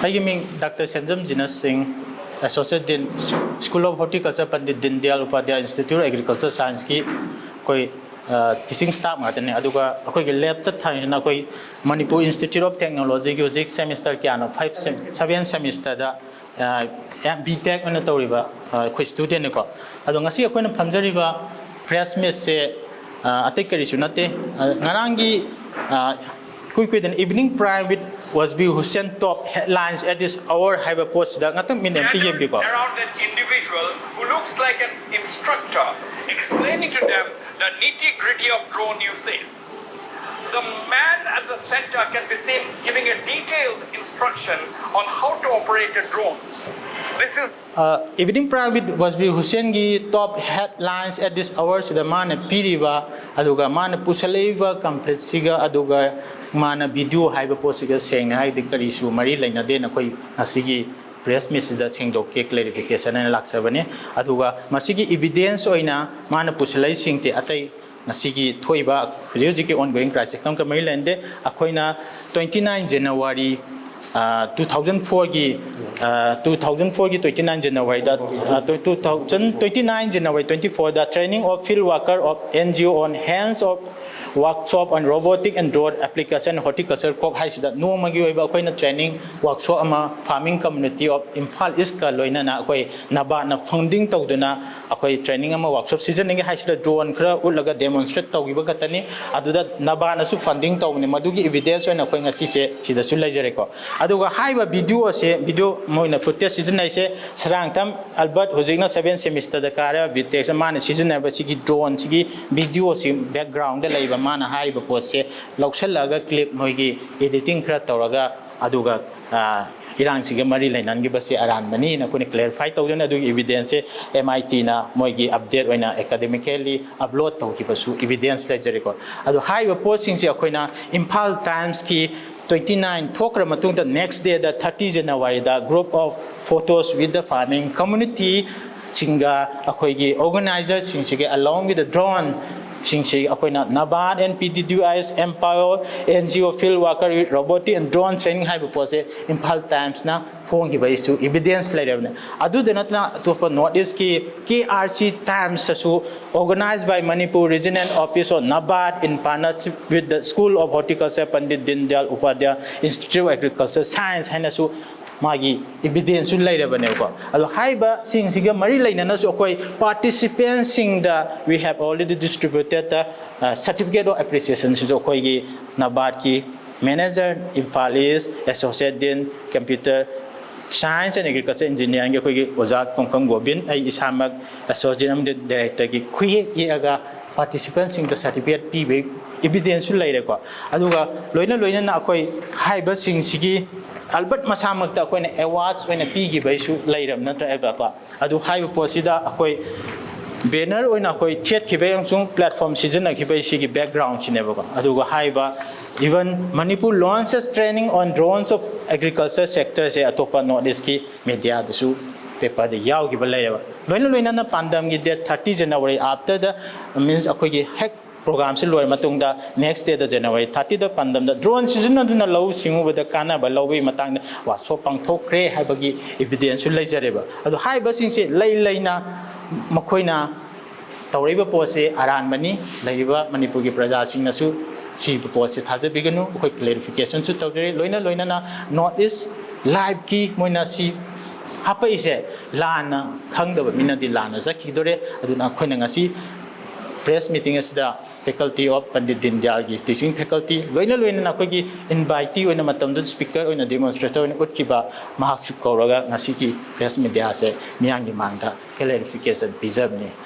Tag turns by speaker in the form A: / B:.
A: Aiming Dr. Senjam Jina Singh, Associate Dean, School of Horticulture, Pandit Dindyal Upadhyay Institute of Agriculture Science ki koi teaching staff ngatane aduga akoi lab ta thaina koi Manipur Institute of Technology ki hojik semester kyano 7 semester da BTech ona toriba koi student ko adu ngasi akoi na phamjariba press meet se atai karisu nate nganangi quick an evening private was be who sent top headlines at this hour have a post that nothing mean empty
B: around an individual who looks like an instructor explaining to them the nitty-gritty of drone usage. The man at the center can be seen giving a detailed instruction on how to operate a drone. This is
A: evening private was be Hussein gi top headlines at this hour so the man piriba aduga man pusaleva complete siga aduga man video haiba posiga saying hai the karisu mari laina de na koi asigi press message da sing dok ke clarification na laksabane aduga masigi evidence oina man pusalai singte atai nasigi thoiba hujiki ongoing crisis kam ka mai lande akoina 29 January 2004 ki 29 January that 2029 January 24 the training of field worker of NGO on hands of workshop on robotic and drone application horticulture crop has that no magi oiba koina training workshop ama farming community of Imphal East ka loina na koi naba na funding tawduna akoi training ama workshop season ngi haisida drone khra ulaga demonstrate tawgiba gatani aduda naba na su funding tawni madugi evidence oina koi ngasi se sida su lajare ko aduga haiba video se video moina footage season ai se sarang tam albert hojigna 7 semester da kara BTech man season ai ba sigi drone sigi video si background da laiba mana haiba pose lauksalaga clip moigi editing khra tawraga aduga irang siga mari lainan gi base aran mani na kuni clarify tawjana adu evidence MIT na moigi update oina academically upload taw ki basu evidence ledger ko adu haiba posting si akoina Imphal Times ki 29 thokra matung the next day the 30 January the group of photos with the farming community singa akoigi organizer singsige along with the drone singsi akoina Nabad and PDDUIS Empower NGO field worker with robotic and drone training haiba pose Imphal Times na phone gi baisu evidence lairabne adu denatna topa notice ki KRC Times su organized by Manipur Regional Office of Nabad in partnership with the School of Horticulture Pandit Dindyal Upadhyay Institute of Agriculture Science haina su magi evidence lairabane ko alo haiba sing siga mari lainana so koi participants sing da we have already distributed the certificate of appreciation so koi gi Nabad ki manager Imphal East associate dean computer science and agriculture engineering ge koi gi ojak tongkam gobin ai isamak associate director gi khui yaga participants sing the certificate pi be evidence laire ko aduga loina na koi haiba sing sigi Albert masamakta akoina awards oina pigi baisu lairam natra eba ko adu haiba posida akoi banner oina akoi thet khibe yang platform sijina khibai sigi background sineba ko adu go haiba even Manipur launches training on drones of agriculture sector se atopa notice ki media dasu paper de yaw gi balaiba loina na pandam gi date 30 January after the means akoi gi hack program se loi matung da next day the January 30 da pandam da drone season na low singu with the kana ba lowi matang wa so pangthokre haibagi evidence su laijareba adu haiba sing se laina makoina tawriba pose aran mani laiba Manipur gi praja sing na su si pose thaje biganu koi clarification su tawjari loina na north east live ki moina si hapa ise Lanna khangdaba minadi Lanna sakidore aduna khoina ngasi press meeting is the faculty of Pandit Dindyal gi teaching faculty loina na ko gi invitee oina matam du speaker oina demonstrator oina utkiba mahak su koraga ngasi ki press media se miyangi mangda clarification pizabni